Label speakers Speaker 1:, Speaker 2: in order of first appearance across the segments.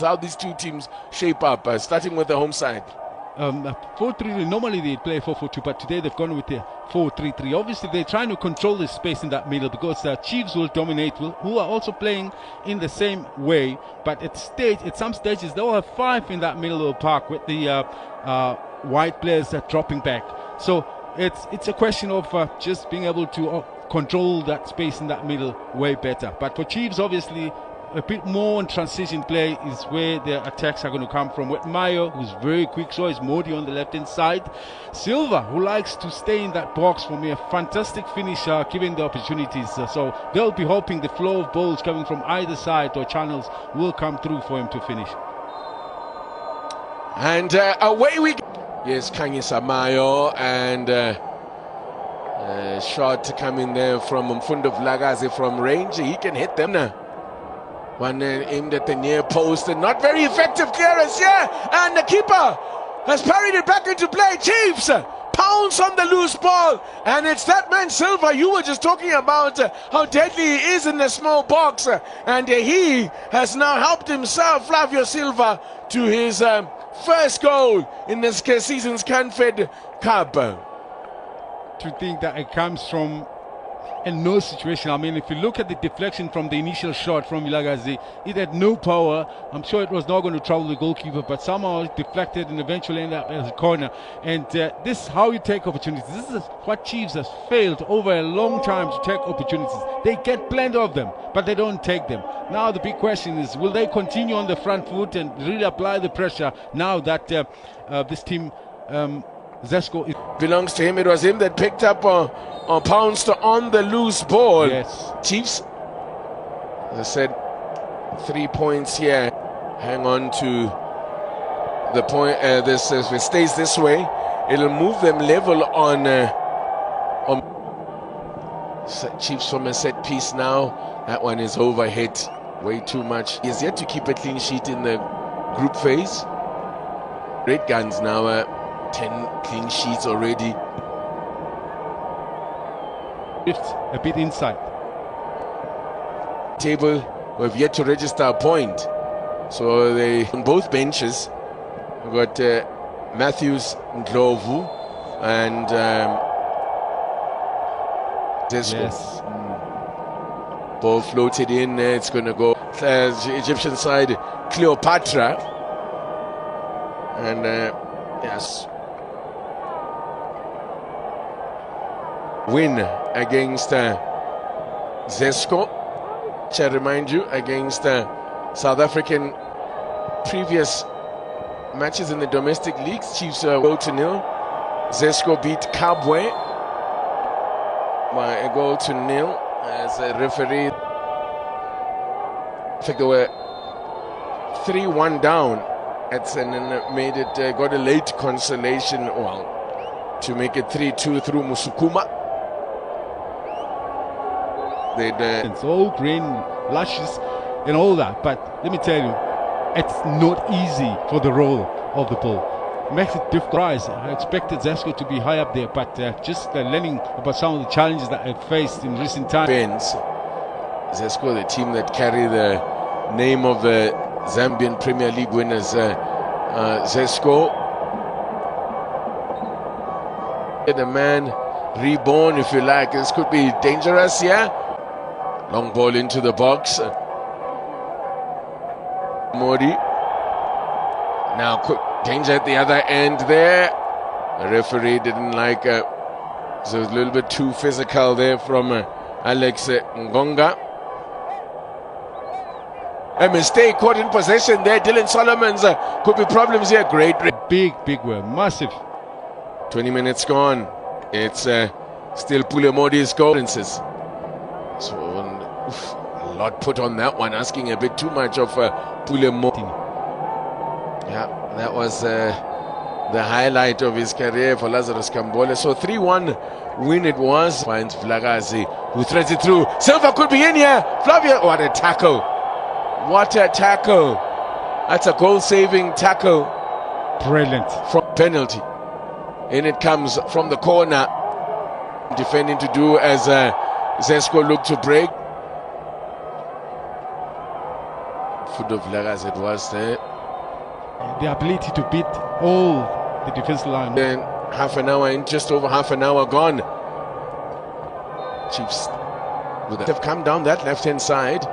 Speaker 1: How these two teams shape up, starting with the home side.
Speaker 2: 4-3, normally they play 4-4-2, but today they've gone with the 4-3-3. Obviously, they're trying to control the space in that middle because the Chiefs will dominate, who are also playing in the same way. But at some stages, they'll have 5 in that middle of the park with the wide players dropping back. So it's a question of just being able to control that space in that middle way better. But for Chiefs, obviously, a bit more in transition play is where their attacks are going to come from. With Mayo, who's very quick, so is Modi on the left-hand side. Silva, who likes to stay in that box for me, a fantastic finisher, given the opportunities. So they'll be hoping the flow of balls coming from either side or channels will come through for him to finish.
Speaker 1: And away we go. Yes, Kaizer Mayo, and shot coming there from Mfundo Vlagazi from range. He can hit them now. One aimed at the near post and not very effective clearance, and the keeper has parried it back into play. Chiefs pounce on the loose ball, and it's that man Silva. You were just talking about how deadly he is in the small box, and he has now helped himself, Flavio Silva, to his first goal in this season's Confed Cup.
Speaker 2: To think that it comes from in no situation. I mean, if you look at the deflection from the initial shot from Vilagazi, it had no power. I'm sure it was not going to trouble the goalkeeper, but somehow it deflected and eventually ended up as a corner. And this is how you take opportunities. This is what Chiefs has failed over a long time to take opportunities. They get plenty of them, but they don't take them. Now the big question is, will they continue on the front foot and really apply the pressure now that this team ZESCO
Speaker 1: belongs to him? It was him that picked up or pounced on the loose ball.
Speaker 2: Yes.
Speaker 1: Chiefs, as I said, 3 points here. Hang on to the point. This if it stays this way, it'll move them level on Chiefs from a set piece now. That one is overhit way too much. He has yet to keep a clean sheet in the group phase. Red Guns now 10 clean sheets already.
Speaker 2: A bit inside.
Speaker 1: Table, we've yet to register a point. So they on both benches. We've got Matthews, Ndlovu, and ZESCO.
Speaker 2: Yes.
Speaker 1: Ball floated in. It's going to go Egyptian side, Cleopatra. And yes. Win against ZESCO. I remind you, against South African previous matches in the domestic leagues, Chiefs 0-0. ZESCO beat Kabwe by a 0-0 as a referee. I think they were 3-1 down. And then made it, got a late consolation, to make it 3-2 through Musukuma.
Speaker 2: It's all green, luscious, and all that. But let me tell you, it's not easy for the role of the ball. It makes it difficult. I expected ZESCO to be high up there, but just learning about some of the challenges that I've faced in recent times.
Speaker 1: ZESCO, the team that carry the name of the Zambian Premier League winners, ZESCO. The man reborn, if you like. This could be dangerous, Long ball into the box. Modi. Now, quick danger at the other end there. The referee didn't like so it was a little bit too physical there from Alex Ngonga. A mistake, caught in possession there. Dylan Solomons, could be problems here. Great.
Speaker 2: Big word, massive.
Speaker 1: 20 minutes gone. It's still Pule Modi's goal. So a lot put on that one, asking a bit too much of Pule Modi. Yeah, that was the highlight of his career for Lazarus Kambole. So 3-1 win it was. Finds Vlagazi, who threads it through. Silva could be in here. Flavio, what a tackle. What a tackle. That's a goal-saving tackle.
Speaker 2: Brilliant.
Speaker 1: From penalty. In it comes from the corner. Defending to do as ZESCO look to break. foot of leg as it was there.
Speaker 2: The ability to beat all the defense line.
Speaker 1: Then half an hour in, just over half an hour gone. Chiefs have come down that left-hand side.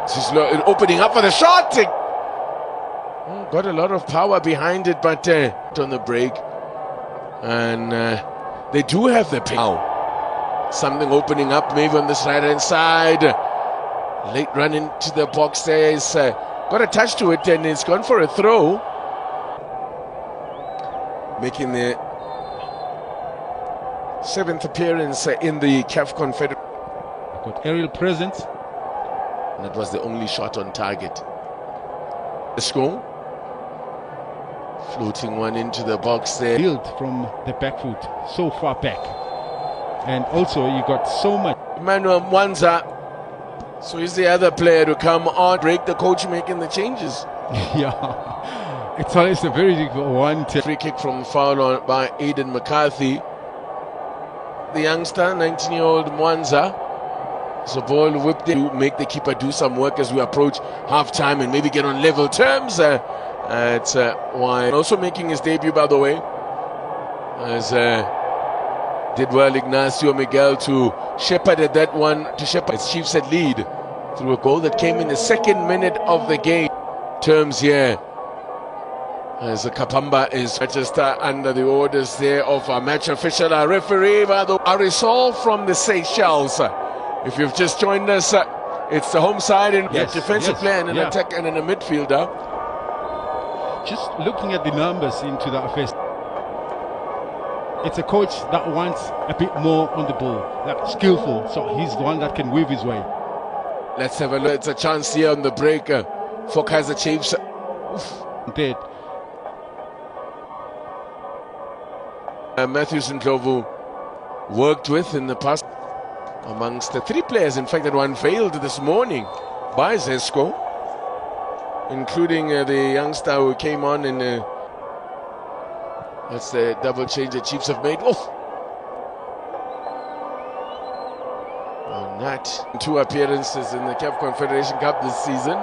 Speaker 1: This is opening up for the shot. Got a lot of power behind it, but on the break. And they do have the power. Something opening up maybe on this right-hand side. Late run into the box there. Is got a touch to it and it's gone for a throw. Making the 7th appearance in the CAF Confederation.
Speaker 2: Got aerial presence.
Speaker 1: And that was the only shot on target. ZESCO. Floating one into the box there.
Speaker 2: Field from the back foot, so far back. And also you got so much.
Speaker 1: Emmanuel Mwanza. So he's the other player to come on, break the coach making the changes.
Speaker 2: Yeah, it's always a very difficult one.
Speaker 1: Free kick from foul on by Aidan McCarthy. The youngster, 19-year-old Mwanza. So ball whipped in to make the keeper do some work as we approach half-time and maybe get on level terms. It's why also making his debut, by the way, as did well Ignacio Miguel to shepherded that one to shepherd. Chiefs had lead through a goal that came in the 2nd minute of the game. Terms here as Kapamba is just under the orders there of our match official, our referee, Arisol from the Seychelles. If you've just joined us, it's the home side and defensive player and an attack and a midfielder.
Speaker 2: Just looking at the numbers into that first. It's a coach that wants a bit more on the ball, like skillful, so he's the one that can weave his way.
Speaker 1: Let's have a look. It's a chance here on the break for Kaizer Chiefs.
Speaker 2: Dead.
Speaker 1: Matthews and Ndlovu worked with in the past amongst the 3 players, in fact, that were unveiled this morning by ZESCO, including the youngster who came on in that's the double change the Chiefs have made. And that 2 appearances in the CAF Confederation Cup this season.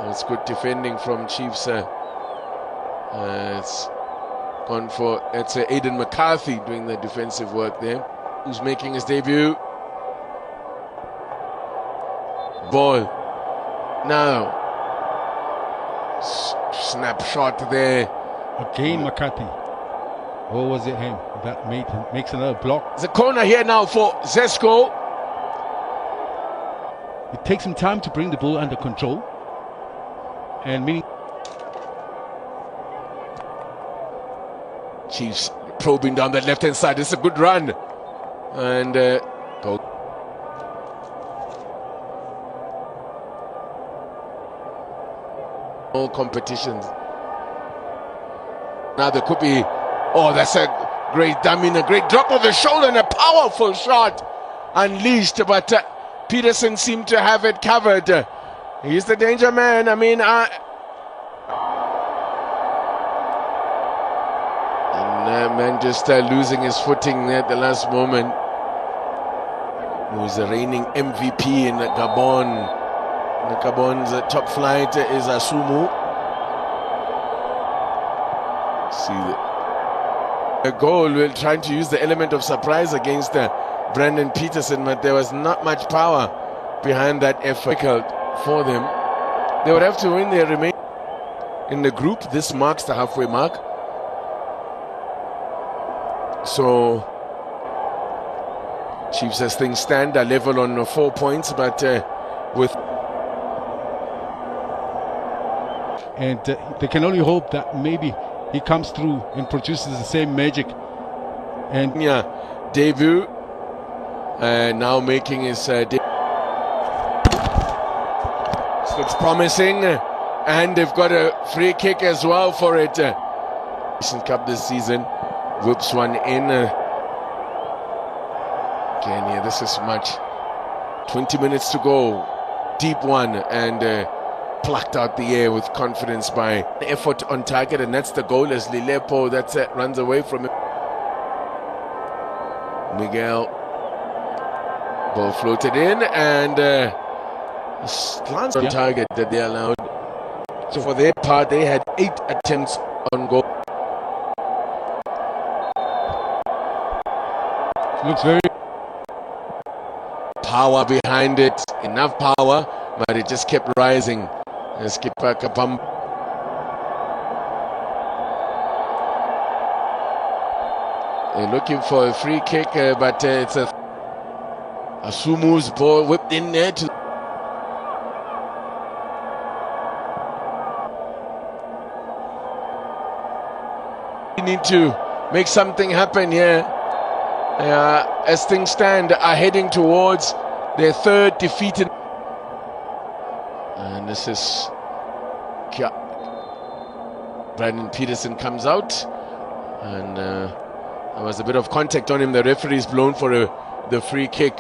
Speaker 1: It's good defending from Chiefs. It's gone for Aidan McCarthy doing the defensive work there, who's making his debut. Ball now. Snapshot there.
Speaker 2: Again McCarthy. Or was it him that makes another block?
Speaker 1: The corner here now for ZESCO.
Speaker 2: It takes some time to bring the ball under control. And meaning
Speaker 1: Chiefs probing down that left-hand side. It's a good run. And go. All competitions. Now there could be, that's a great a great drop of the shoulder and a powerful shot unleashed, but Peterson seemed to have it covered. He's the danger man. I mean, and man just losing his footing there at the last moment. Who's the reigning MVP in Gabon. The Gabon's top flight is Asumu. See the goal. We're trying to use the element of surprise against Brandon Peterson, but there was not much power behind that effort for them. They would have to win their remaining in the group. This marks the halfway mark. So Chiefs, as things stand, are level on 4 points, but with
Speaker 2: and they can only hope that maybe he comes through and produces the same magic. And
Speaker 1: debut now making his debut. Looks promising, and they've got a free kick as well for it. Cup this season, whips one in. Again, this is much. 20 minutes to go, deep one, and plucked out the air with confidence by effort on target, and that's the goal as Lilepo runs away from it. Miguel, ball floated in, and Glance on target that they allowed. So for their part, they had 8 attempts on goal.
Speaker 2: Looks very
Speaker 1: power behind it, enough power, but it just kept rising. Skipper Kapam. They're looking for a free kick, but it's a Sumu's ball whipped in there. We need to make something happen here. As things stand, are heading towards their 3rd defeated. And this is Brandon Peterson comes out, and there was a bit of contact on him. The referee's blown for the free kick.